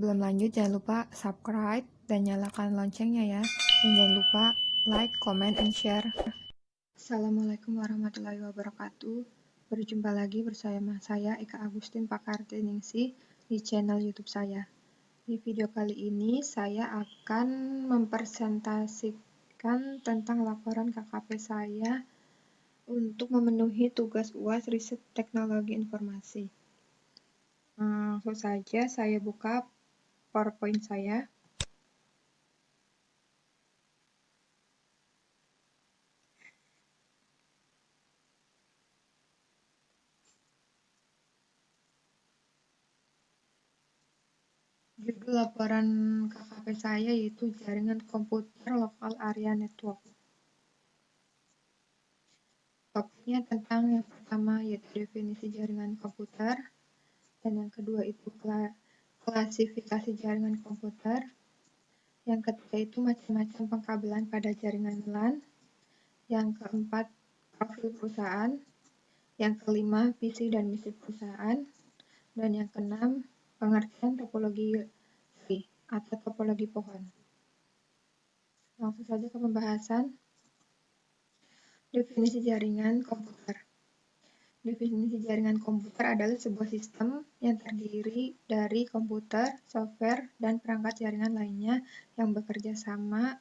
sebelum lanjut jangan lupa subscribe dan nyalakan loncengnya ya. Dan jangan lupa like, comment, and share. Assalamualaikum warahmatullahi wabarakatuh. Berjumpa lagi bersama saya Eka Agustin Pakartiningsih di channel YouTube saya. Di video kali ini saya akan mempresentasikan tentang laporan KKP saya untuk memenuhi tugas UAS Riset Teknologi Informasi. Langsung saja saya buka PowerPoint saya. Judul laporan KKP saya yaitu Jaringan Komputer Lokal Area Network. Topiknya tentang yang pertama yaitu definisi jaringan komputer, dan yang kedua itu klasifikasi jaringan komputer, yang ketiga itu macam-macam pengkabelan pada jaringan LAN, yang keempat profil perusahaan, yang kelima visi dan misi perusahaan, dan yang keenam pengertian topologi tree atau topologi pohon. Langsung saja ke pembahasan. Definisi jaringan komputer. Definisi jaringan komputer adalah sebuah sistem yang terdiri dari komputer, software, dan perangkat jaringan lainnya yang bekerja sama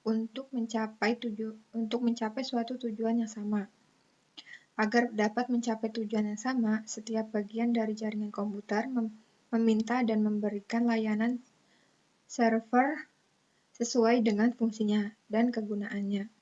untuk mencapai suatu tujuan yang sama. Agar dapat mencapai tujuan yang sama, setiap bagian dari jaringan komputer meminta dan memberikan layanan server sesuai dengan fungsinya dan kegunaannya.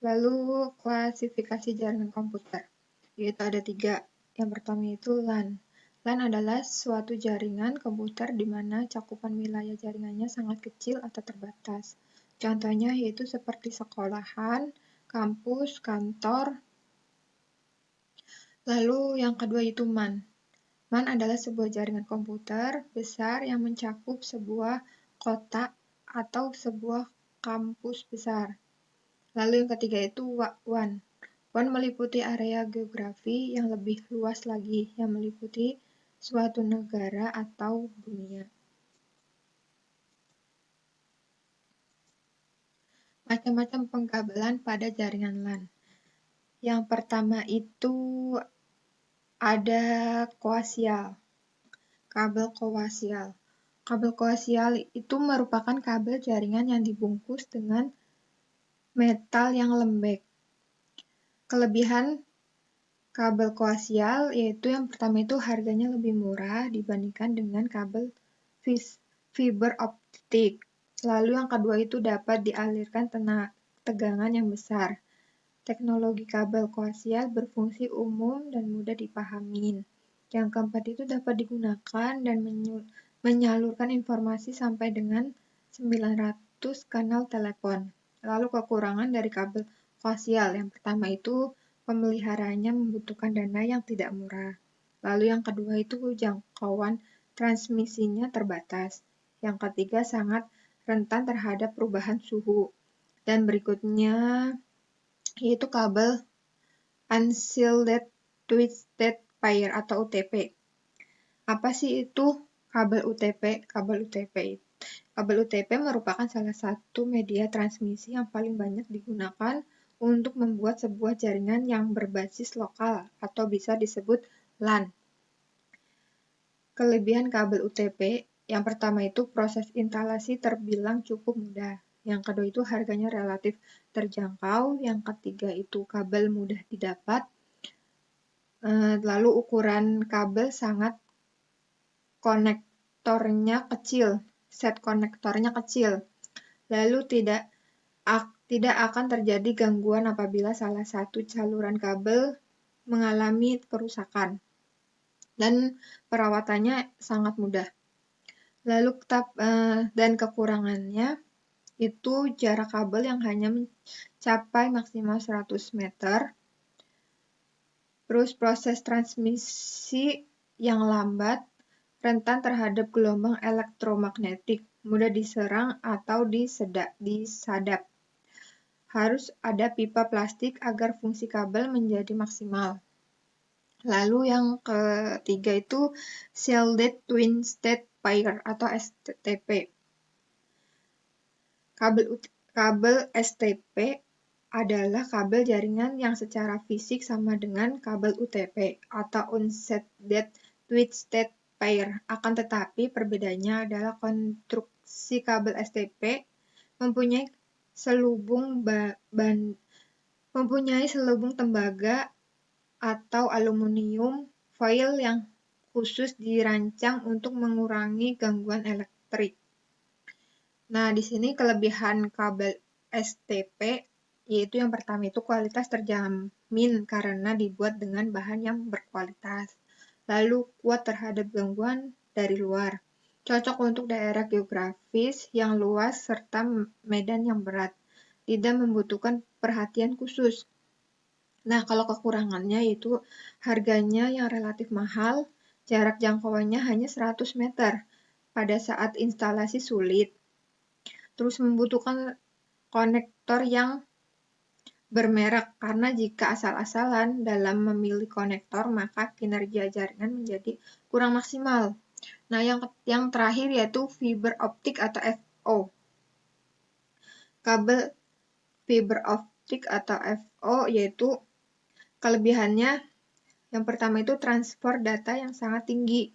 Lalu klasifikasi jaringan komputer, yaitu ada 3. Yang pertama itu LAN. LAN adalah suatu jaringan komputer di mana cakupan wilayah jaringannya sangat kecil atau terbatas. Contohnya yaitu seperti sekolahan, kampus, kantor. Lalu yang kedua itu MAN. MAN adalah sebuah jaringan komputer besar yang mencakup sebuah kota atau sebuah kampus besar. Lalu yang ketiga itu WAN. WAN meliputi area geografi yang lebih luas lagi, yang meliputi suatu negara atau dunia. Macam-macam pengkabelan pada jaringan LAN. Yang pertama itu ada koaksial, kabel koaksial. Kabel koaksial itu merupakan kabel jaringan yang dibungkus dengan metal yang lembek. Kelebihan kabel koaksial yaitu yang pertama itu harganya lebih murah dibandingkan dengan kabel fiber optik. Lalu yang kedua itu dapat dialirkan tegangan yang besar. Teknologi kabel koaksial berfungsi umum dan mudah dipahami. Yang keempat itu dapat digunakan dan menyalurkan informasi sampai dengan 900 kanal telepon. Lalu kekurangan dari kabel koaksial, yang pertama itu pemeliharaannya membutuhkan dana yang tidak murah. Lalu yang kedua itu jangkauan transmisinya terbatas. Yang ketiga sangat rentan terhadap perubahan suhu. Dan berikutnya yaitu kabel Unshielded Twisted Pair atau UTP. Apa sih itu kabel UTP? Kabel UTP merupakan salah satu media transmisi yang paling banyak digunakan untuk membuat sebuah jaringan yang berbasis lokal atau bisa disebut LAN. Kelebihan kabel UTP, yang pertama itu proses instalasi terbilang cukup mudah. Yang kedua itu harganya relatif terjangkau. Yang ketiga itu kabel mudah didapat. Lalu ukuran kabel sangat konektornya kecil, set konektornya kecil. Lalu tidak akan terjadi gangguan apabila salah satu saluran kabel mengalami kerusakan. Dan perawatannya sangat mudah. Lalu dan kekurangannya itu jarak kabel yang hanya mencapai maksimal 100 meter. Terus proses transmisi yang lambat, rentan terhadap gelombang elektromagnetik, mudah diserang atau disadap. harus ada pipa plastik agar fungsi kabel menjadi maksimal. Lalu yang ketiga itu Shielded Twin-State Pair atau STP. Kabel STP adalah kabel jaringan yang secara fisik sama dengan kabel UTP atau Unshielded Twin-State Pair. Akan tetapi perbedaannya adalah konstruksi kabel STP mempunyai selubung tembaga atau aluminium foil yang khusus dirancang untuk mengurangi gangguan elektrik. Nah, di sini kelebihan kabel STP yaitu yang pertama itu kualitas terjamin karena dibuat dengan bahan yang berkualitas. Lalu kuat terhadap gangguan dari luar. Cocok untuk daerah geografis yang luas serta medan yang berat. Tidak membutuhkan perhatian khusus. Nah, kalau kekurangannya yaitu harganya yang relatif mahal, jarak jangkauannya hanya 100 meter pada saat instalasi sulit. Terus membutuhkan konektor yang bermerek karena jika asal-asalan dalam memilih konektor maka kinerja jaringan menjadi kurang maksimal. Nah, yang terakhir yaitu fiber optik atau FO. Kabel fiber optik atau FO yaitu kelebihannya yang pertama itu transfer data yang sangat tinggi.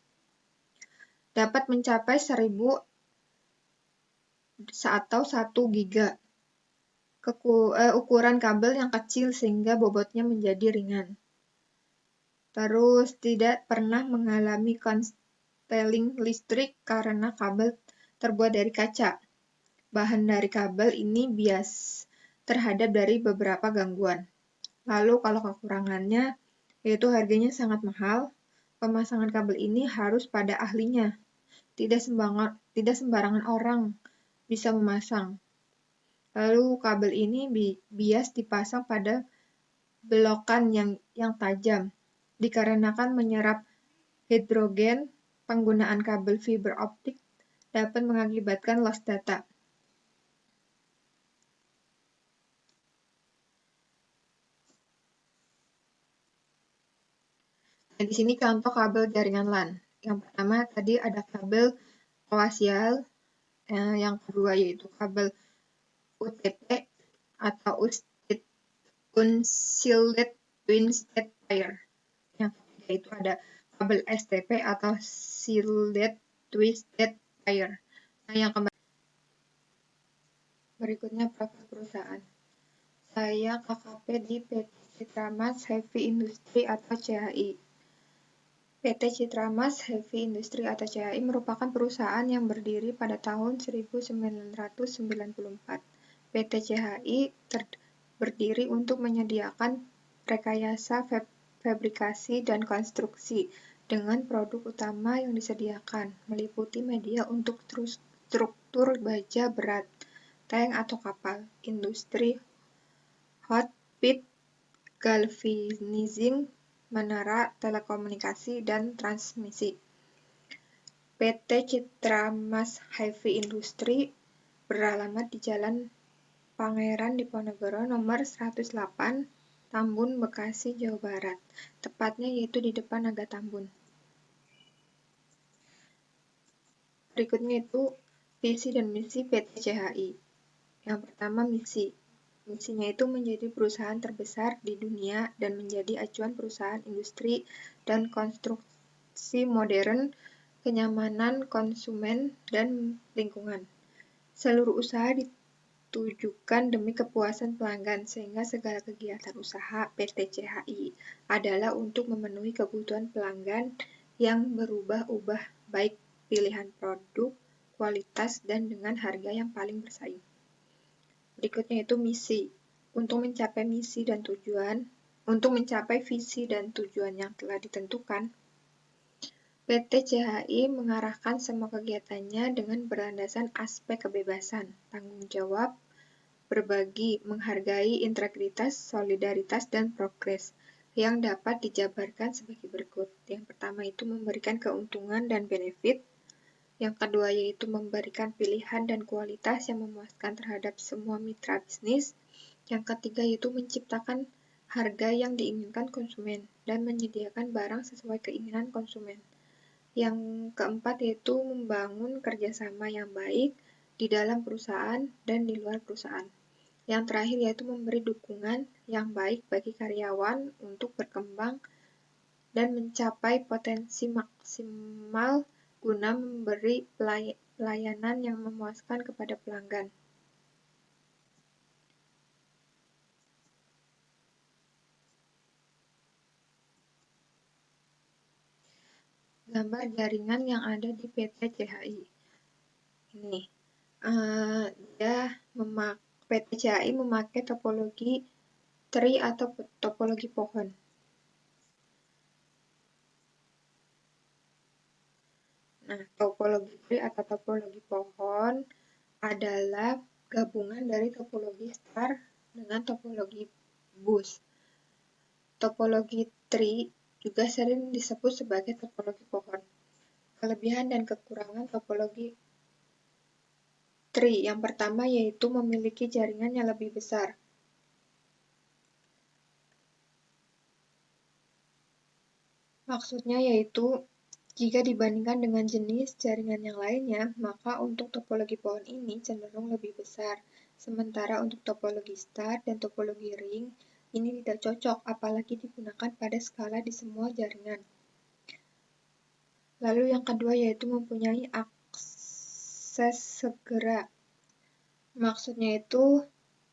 Dapat mencapai 1000 atau 1 giga. Ukuran kabel yang kecil sehingga bobotnya menjadi ringan. Terus tidak pernah mengalami konsleting listrik karena kabel terbuat dari kaca. Bahan dari kabel ini bias terhadap dari beberapa gangguan. Lalu kalau kekurangannya yaitu harganya sangat mahal. Pemasangan kabel ini harus pada ahlinya. Tidak sembarangan orang bisa memasang. Lalu kabel ini bias dipasang pada belokan yang tajam. Dikarenakan menyerap hidrogen, penggunaan kabel fiber optik dapat mengakibatkan loss data. Nah, di sini contoh kabel jaringan LAN. Yang pertama tadi ada kabel koaksial, yang kedua yaitu kabel UTP atau Unshielded Twin-State Pair. Yang ketiga itu ada kabel STP atau Shielded Twin-State Pair. Nah, yang berikutnya profil perusahaan. Saya KKP di PT Citra Mas Heavy Industry atau CHI. PT Citra Mas Heavy Industry atau CHI merupakan perusahaan yang berdiri pada tahun 1994. PT CHI berdiri untuk menyediakan rekayasa fabrikasi dan konstruksi dengan produk utama yang disediakan meliputi media untuk struktur baja berat, tank atau kapal, industri hot pit, galvanizing, menara telekomunikasi, dan transmisi. PT Citra Mas Heavy Industry beralamat di Jalan Pangeran Diponegoro nomor 108, Tambun, Bekasi, Jawa Barat. Tepatnya yaitu di depan Naga Tambun. Berikutnya itu visi dan misi PT CHI. Yang pertama misi. Misinya itu menjadi perusahaan terbesar di dunia dan menjadi acuan perusahaan industri dan konstruksi modern, kenyamanan konsumen, dan lingkungan. Seluruh usaha ditujukan demi kepuasan pelanggan sehingga segala kegiatan usaha PT CHI adalah untuk memenuhi kebutuhan pelanggan yang berubah-ubah baik pilihan produk, kualitas, dan dengan harga yang paling bersaing. Berikutnya itu misi. Untuk mencapai visi dan tujuan yang telah ditentukan, PT CHI mengarahkan semua kegiatannya dengan berlandasan aspek kebebasan, tanggung jawab, berbagi, menghargai, integritas, solidaritas, dan progres yang dapat dijabarkan sebagai berikut. Yang pertama itu memberikan keuntungan dan benefit. Yang kedua yaitu memberikan pilihan dan kualitas yang memuaskan terhadap semua mitra bisnis. Yang ketiga yaitu menciptakan harga yang diinginkan konsumen dan menyediakan barang sesuai keinginan konsumen. Yang keempat yaitu membangun kerjasama yang baik di dalam perusahaan dan di luar perusahaan. Yang terakhir yaitu memberi dukungan yang baik bagi karyawan untuk berkembang dan mencapai potensi maksimal guna memberi pelayanan yang memuaskan kepada pelanggan. Gambar jaringan yang ada di PT CHI. Ini, PT CHI memakai topologi tree atau topologi pohon. Nah, topologi tree atau topologi pohon adalah gabungan dari topologi star dengan topologi bus. Topologi tree juga sering disebut sebagai topologi pohon. Kelebihan dan kekurangan topologi tree. Yang pertama yaitu memiliki jaringan yang lebih besar. Maksudnya yaitu jika dibandingkan dengan jenis jaringan yang lainnya, maka untuk topologi pohon ini cenderung lebih besar. Sementara untuk topologi star dan topologi ring, ini tidak cocok, apalagi digunakan pada skala di semua jaringan. Lalu yang kedua yaitu mempunyai akses segera. Maksudnya itu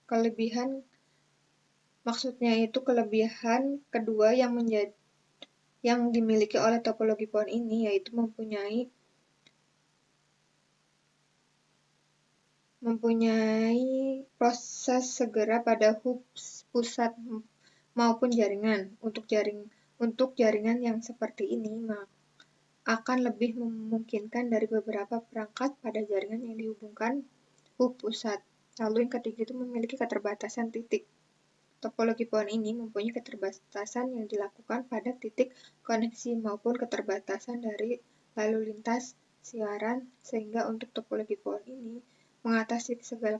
kelebihan kedua yang dimiliki oleh topologi pohon ini yaitu mempunyai proses segera pada hub pusat maupun jaringan. Untuk jaringan yang seperti ini akan lebih memungkinkan dari beberapa perangkat pada jaringan yang dihubungkan hub pusat. Lalu yang ketiga itu memiliki keterbatasan titik. Topologi pohon ini mempunyai keterbatasan yang dilakukan pada titik koneksi maupun keterbatasan dari lalu lintas siaran, sehingga untuk topologi pohon ini mengatasi segala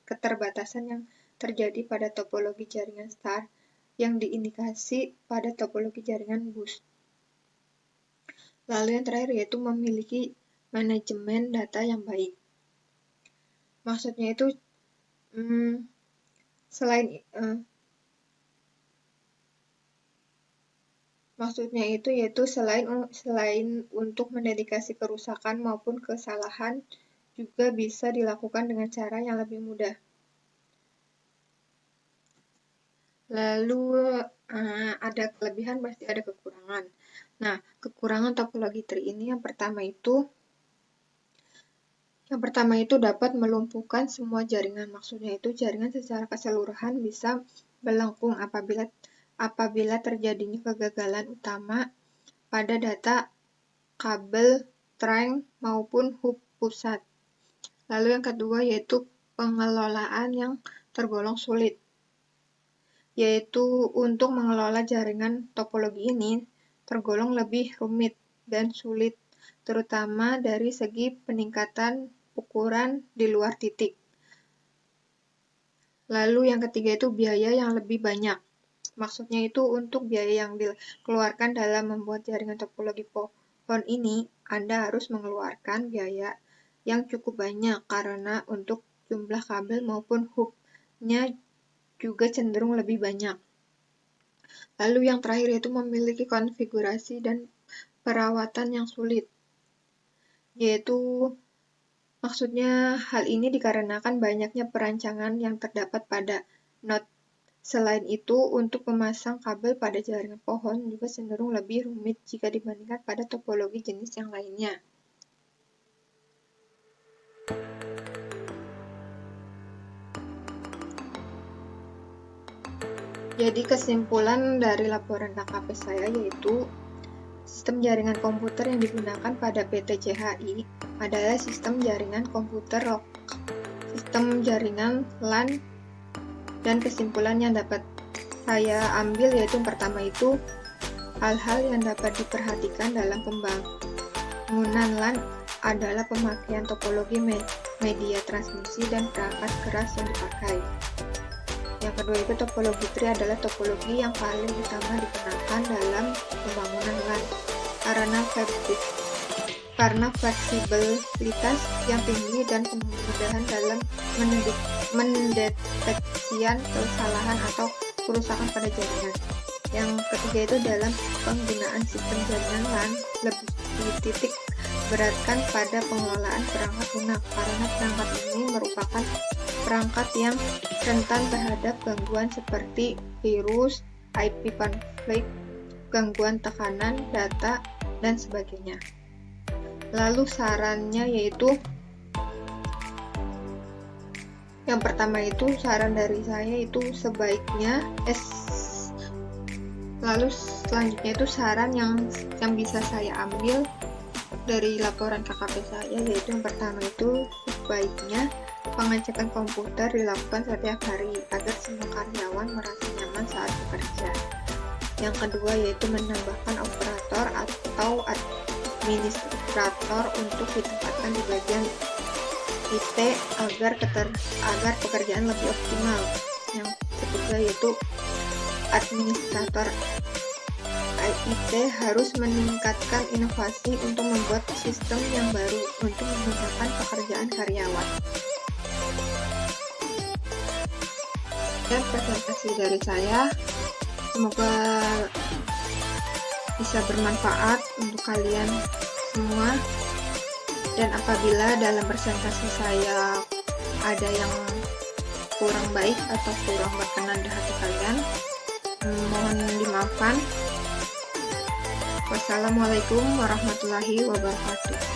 keterbatasan yang terjadi pada topologi jaringan star yang diindikasi pada topologi jaringan bus. Lalu yang terakhir yaitu memiliki manajemen data yang baik. Maksudnya itu selain untuk mendedikasi kerusakan maupun kesalahan, juga bisa dilakukan dengan cara yang lebih mudah. Lalu ada kelebihan pasti ada kekurangan. Nah, kekurangan topologi tree ini yang pertama itu dapat melumpuhkan semua jaringan. Maksudnya itu jaringan secara keseluruhan bisa melengkung apabila terjadinya kegagalan utama pada data kabel, trunk, maupun hub pusat. Lalu yang kedua yaitu pengelolaan yang tergolong sulit. Yaitu untuk mengelola jaringan topologi ini tergolong lebih rumit dan sulit, terutama dari segi peningkatan ukuran di luar titik. Lalu yang ketiga itu biaya yang lebih banyak. Maksudnya itu untuk biaya yang dikeluarkan dalam membuat jaringan topologi pohon ini, Anda harus mengeluarkan biaya yang cukup banyak karena untuk jumlah kabel maupun hubnya juga cenderung lebih banyak. Lalu yang terakhir yaitu memiliki konfigurasi dan perawatan yang sulit. Maksudnya hal ini dikarenakan banyaknya perancangan yang terdapat pada node. Selain itu, untuk memasang kabel pada jaringan pohon juga cenderung lebih rumit jika dibandingkan pada topologi jenis yang lainnya. Jadi kesimpulan dari laporan KKP saya yaitu sistem jaringan komputer yang digunakan pada PT CHI adalah sistem jaringan komputer LOK, sistem jaringan LAN, dan kesimpulan yang dapat saya ambil yaitu yang pertama itu hal-hal yang dapat diperhatikan dalam pembangunan LAN adalah pemakaian topologi media transmisi dan perangkat keras yang dipakai. Yang kedua itu topologi tree adalah topologi yang paling utama digunakan dalam pembangunan LAN karena fleksibilitas yang tinggi dan kemudahan dalam mendeteksian kesalahan atau kerusakan pada jaringan. Yang ketiga itu dalam penggunaan sistem jaringan LAN lebih dititik beratkan pada pengelolaan perangkat lunak karena perangkat ini merupakan perangkat yang rentan terhadap gangguan seperti virus, IP konflik, gangguan tekanan data, dan sebagainya. Lalu sarannya yaitu yang pertama itu saran dari saya itu sebaiknya lalu selanjutnya itu saran yang bisa saya ambil dari laporan KKP saya, yaitu yang pertama itu sebaiknya pengecekan komputer dilakukan setiap hari agar semua karyawan merasa nyaman saat bekerja. Yang kedua yaitu menambahkan operator atau administrator untuk ditempatkan di bagian IT agar pekerjaan lebih optimal. Yang ketiga yaitu administrator IT harus meningkatkan inovasi untuk membuat sistem yang baru untuk memudahkan pekerjaan karyawan. Dan presentasi dari saya, semoga bisa bermanfaat untuk kalian semua. Dan apabila dalam presentasi saya ada yang kurang baik atau kurang berkenan di hati kalian, mohon dimaafkan. Wassalamualaikum warahmatullahi wabarakatuh.